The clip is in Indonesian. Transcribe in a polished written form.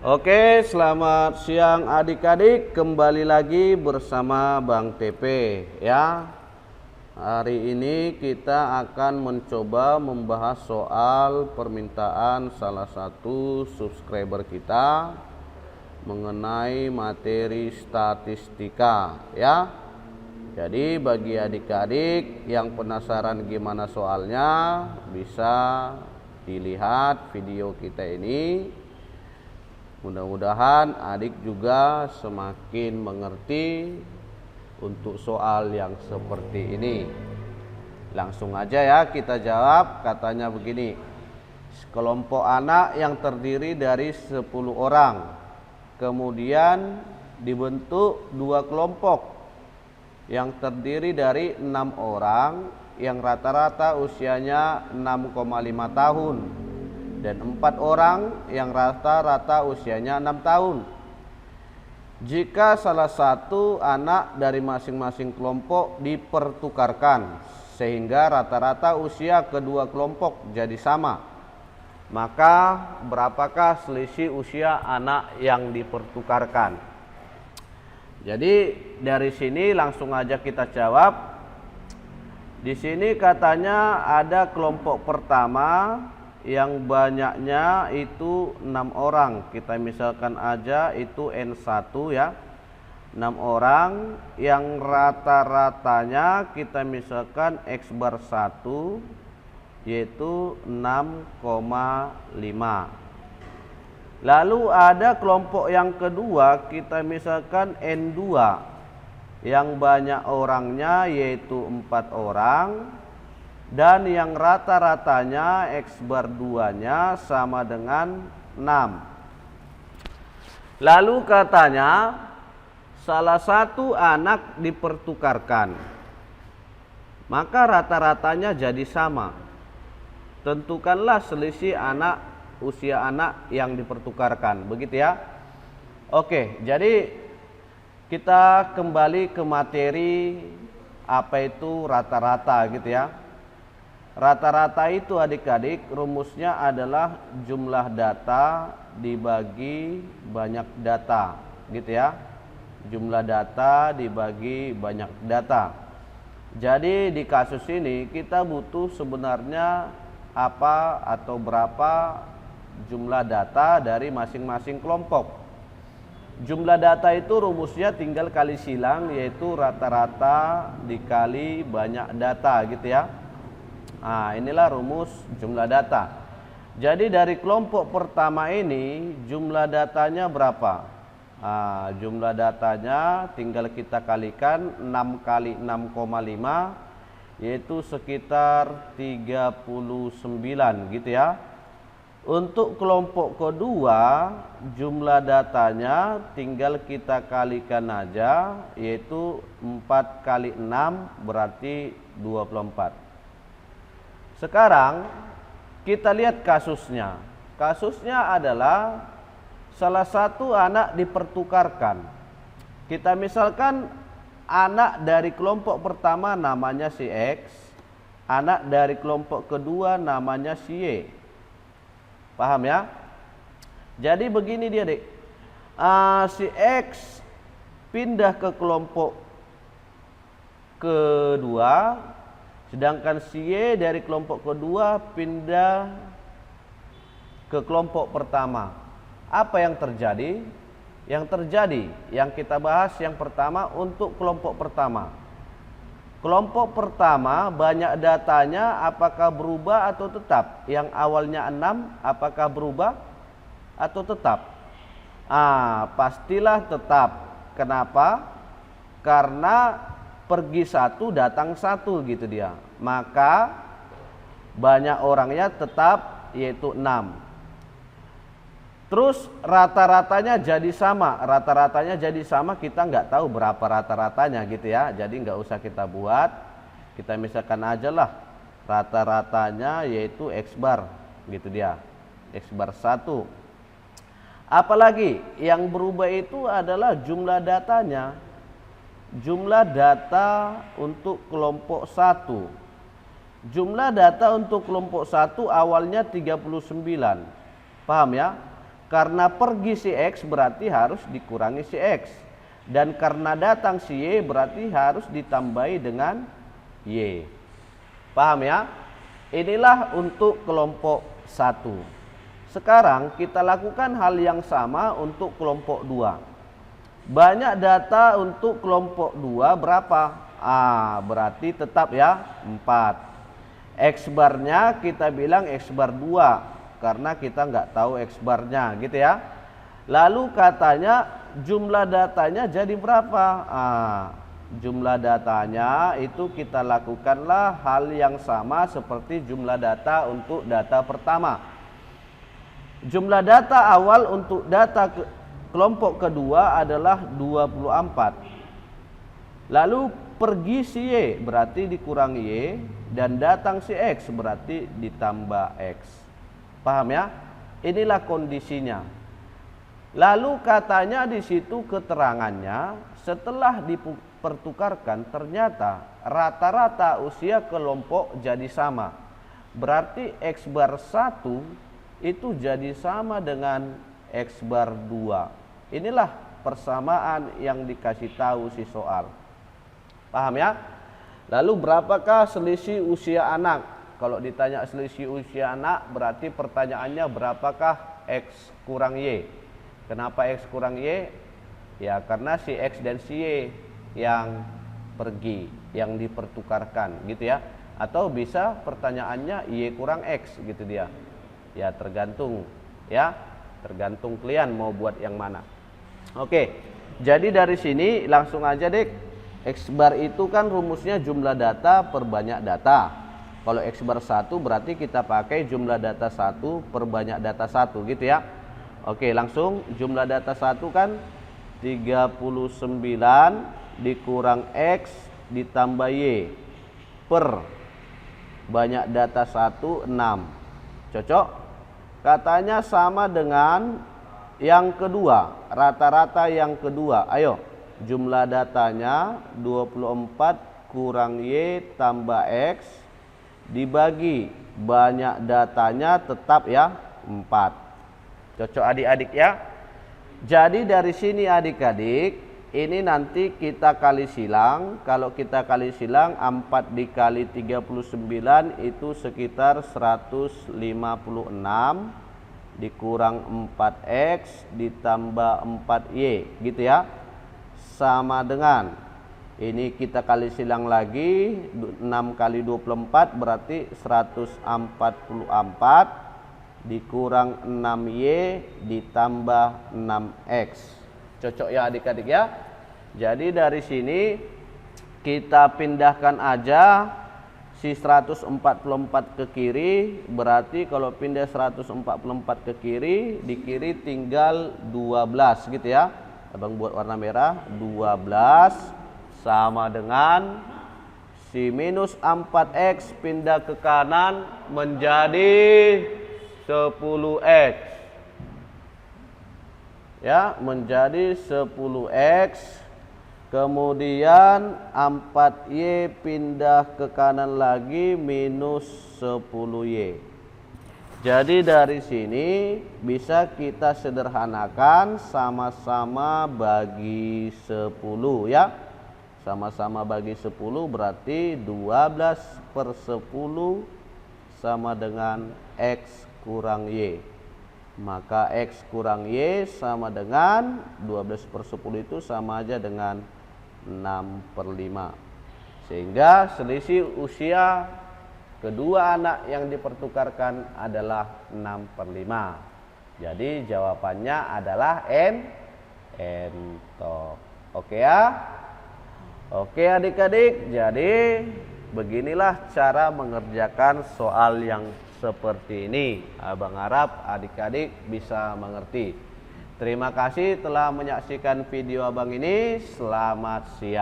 Oke, selamat siang adik-adik. Kembali lagi bersama Bang TP ya. Hari ini kita akan mencoba membahas soal permintaan salah satu subscriber kita mengenai materi statistika ya. Jadi bagi adik-adik yang penasaran gimana soalnya, bisa dilihat video kita ini. Mudah-mudahan adik juga semakin mengerti untuk soal yang seperti ini. Langsung aja ya kita jawab. Katanya begini, kelompok anak yang terdiri dari 10 orang kemudian dibentuk dua kelompok yang terdiri dari 6 orang yang rata-rata usianya 6,5 tahun dan 4 orang yang rata-rata usianya 6 tahun. Jika salah satu anak dari masing-masing kelompok dipertukarkan sehingga rata-rata usia kedua kelompok jadi sama, maka berapakah selisih usia anak yang dipertukarkan? Jadi dari sini langsung aja kita jawab. Di sini katanya ada kelompok pertama yang banyaknya itu 6 orang. Kita misalkan aja itu N1 ya, 6 orang yang rata-ratanya kita misalkan X bar 1 yaitu 6,5. Lalu ada kelompok yang kedua kita misalkan N2 yang banyak orangnya yaitu 4 orang dan yang rata-ratanya X bar 2-nya sama dengan 6. Lalu katanya salah satu anak dipertukarkan, maka rata-ratanya jadi sama. Tentukanlah selisih usia anak yang dipertukarkan. Begitu ya. Oke, jadi kita kembali ke materi apa itu rata-rata gitu ya. Rata-rata itu adik-adik rumusnya adalah jumlah data dibagi banyak data gitu ya. Jumlah data dibagi banyak data. Jadi di kasus ini kita butuh sebenarnya apa atau berapa jumlah data dari masing-masing kelompok. Jumlah data itu rumusnya tinggal kali silang, yaitu rata-rata dikali banyak data gitu ya. Nah, inilah rumus jumlah data. Jadi dari kelompok pertama ini jumlah datanya berapa? Nah, jumlah datanya tinggal kita kalikan 6 kali 6,5 yaitu sekitar 39 gitu ya. Untuk kelompok kedua jumlah datanya tinggal kita kalikan aja, yaitu 4 kali 6 berarti 24. Sekarang kita lihat kasusnya. Kasusnya adalah salah satu anak dipertukarkan. Kita misalkan anak dari kelompok pertama namanya si X, anak dari kelompok kedua namanya si Y. Paham ya? Jadi begini dia dek, si X pindah ke kelompok kedua, sedangkan si Y dari kelompok kedua pindah ke kelompok pertama. Apa yang terjadi? Yang terjadi, yang kita bahas yang pertama untuk kelompok pertama. Kelompok pertama banyak datanya apakah berubah atau tetap? Yang awalnya 6 apakah berubah atau tetap? Pastilah tetap. Kenapa? Karena pergi 1 datang 1 gitu dia. Maka banyak orangnya tetap yaitu 6. Terus rata-ratanya jadi sama. Rata-ratanya jadi sama, kita nggak tahu berapa rata-ratanya gitu ya. Jadi nggak usah kita buat. Kita misalkan aja lah rata-ratanya yaitu X bar gitu dia. X bar 1. Apalagi yang berubah itu adalah jumlah datanya. Jumlah data untuk kelompok 1. Jumlah data untuk kelompok 1 awalnya 39. Paham ya? Karena pergi si X berarti harus dikurangi si X. Dan karena datang si Y berarti harus ditambahi dengan Y. Paham ya? Inilah untuk kelompok 1. Sekarang kita lakukan hal yang sama untuk kelompok 2. Banyak data untuk kelompok 2 berapa? Berarti tetap ya 4. X barnya kita bilang X bar 2. Karena kita nggak tahu X barnya gitu ya. Lalu katanya jumlah datanya jadi berapa? Jumlah datanya itu kita lakukanlah hal yang sama seperti jumlah data untuk data pertama. Jumlah data awal untuk data kelompok kedua adalah 24. Lalu pergi si Y berarti dikurangi Y, dan datang si X berarti ditambah X. Paham ya? Inilah kondisinya. Lalu katanya di situ keterangannya setelah dipertukarkan ternyata rata-rata usia kelompok jadi sama. Berarti X bar 1 itu jadi sama dengan X bar 2. Inilah persamaan yang dikasih tahu si soal. Paham ya? Lalu berapakah selisih usia anak? Kalau ditanya selisih usia anak berarti pertanyaannya berapakah X kurang Y. Kenapa X kurang Y? Ya karena si X dan si Y yang pergi, yang dipertukarkan gitu ya. Atau bisa pertanyaannya Y kurang X gitu dia. Ya tergantung ya, tergantung kalian mau buat yang mana. Oke, jadi dari sini langsung aja dek. X bar itu kan rumusnya jumlah data per banyak data. Kalau X bar 1 berarti kita pakai jumlah data 1 per banyak data 1 gitu ya. Oke, langsung jumlah data 1 kan 39 dikurang X ditambah Y per banyak data 1 6. Cocok? Katanya sama dengan yang kedua, rata-rata yang kedua. Ayo, jumlah datanya 24 kurang Y tambah X dibagi banyak datanya tetap ya 4. Cocok adik-adik ya. Jadi dari sini adik-adik ini nanti kita kali silang. Kalau kita kali silang 4 dikali 39 itu sekitar 156 dikurang 4X ditambah 4Y gitu ya. Sama dengan ini kita kali silang lagi 6 kali 24 berarti 144 dikurang 6Y ditambah 6X. Cocok ya adik-adik ya. Jadi dari sini kita pindahkan aja si 144 ke kiri. Berarti kalau pindah 144 ke kiri, di kiri tinggal 12 gitu ya. Abang buat warna merah 12 sama dengan si minus 4X pindah ke kanan menjadi 10X. Ya, menjadi 10X. Kemudian 4Y pindah ke kanan lagi minus 10Y. Jadi dari sini bisa kita sederhanakan sama-sama bagi 10 ya. Sama-sama bagi 10 berarti 12 per 10 sama dengan X kurang Y. Maka X kurang Y sama dengan 12 per 10 itu sama aja dengan 6 per 5. Sehingga selisih usia kedua anak yang dipertukarkan adalah 6 per 5. Jadi jawabannya adalah N. Oke ya. Oke adik-adik, jadi beginilah cara mengerjakan soal yang seperti ini. Abang harap adik-adik bisa mengerti. Terima kasih telah menyaksikan video abang ini. Selamat siang.